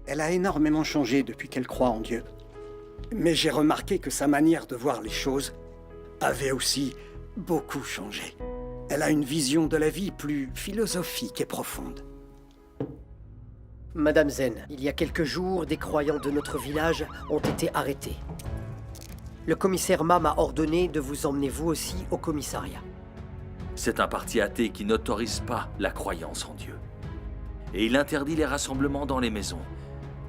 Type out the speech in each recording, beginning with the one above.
Elle a énormément changé depuis qu'elle croit en Dieu. Mais j'ai remarqué que sa manière de voir les choses avait aussi beaucoup changé. Elle a une vision de la vie plus philosophique et profonde. Madame Zen, il y a quelques jours, des croyants de notre village ont été arrêtés. Le commissaire Ma m'a ordonné de vous emmener vous aussi au commissariat. C'est un parti athée qui n'autorise pas la croyance en Dieu. Et il interdit les rassemblements dans les maisons.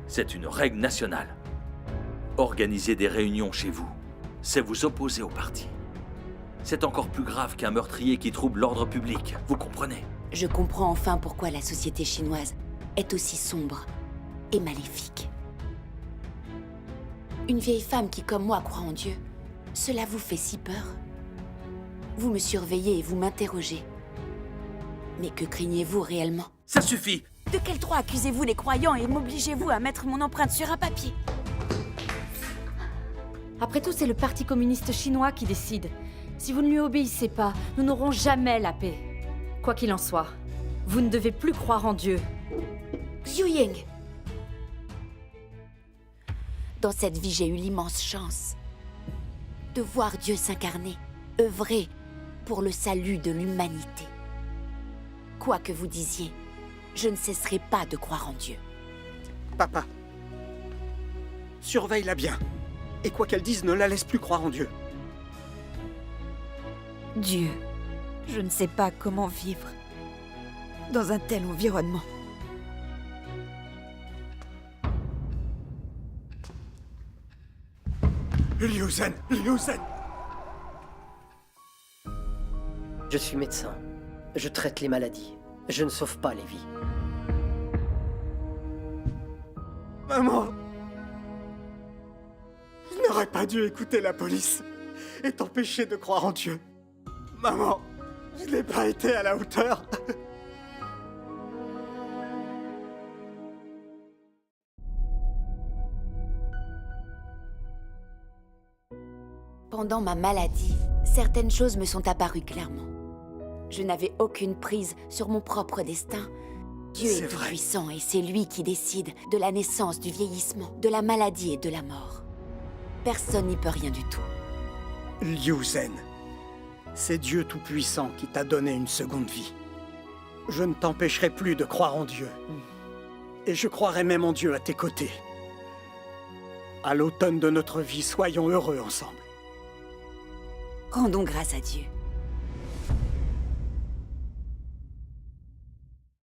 C'est une règle nationale. Organiser des réunions chez vous, c'est vous opposer au parti. C'est encore plus grave qu'un meurtrier qui trouble l'ordre public, vous comprenez? Je comprends enfin pourquoi la société chinoise est aussi sombre et maléfique. Une vieille femme qui, comme moi, croit en Dieu, cela vous fait si peur? Vous me surveillez et vous m'interrogez. Mais que craignez-vous réellement? Ça suffit! De quel droit accusez-vous les croyants et m'obligez-vous à mettre mon empreinte sur un papier? Après tout, c'est le Parti communiste chinois qui décide. Si vous ne lui obéissez pas, nous n'aurons jamais la paix. Quoi qu'il en soit, vous ne devez plus croire en Dieu. Xu Ying. Dans cette vie, j'ai eu l'immense chance de voir Dieu s'incarner, œuvrer pour le salut de l'humanité. Quoi que vous disiez, je ne cesserai pas de croire en Dieu. Papa, surveille-la bien. Et quoi qu'elle dise, ne la laisse plus croire en Dieu. Dieu, je ne sais pas comment vivre dans un tel environnement. Liu Zen, Liu Zen. Je suis médecin. Je traite les maladies. Je ne sauve pas les vies. Maman! Je n'aurais pas dû écouter la police et t'empêcher de croire en Dieu. Maman, je n'ai pas été à la hauteur. Pendant ma maladie, certaines choses me sont apparues clairement. Je n'avais aucune prise sur mon propre destin. Dieu est tout puissant et c'est lui qui décide de la naissance, du vieillissement, de la maladie et de la mort. Personne n'y peut rien du tout. Liu Zen, c'est Dieu Tout-Puissant qui t'a donné une seconde vie. Je ne t'empêcherai plus de croire en Dieu. Et je croirai même en Dieu à tes côtés. À l'automne de notre vie, soyons heureux ensemble. Rendons grâce à Dieu.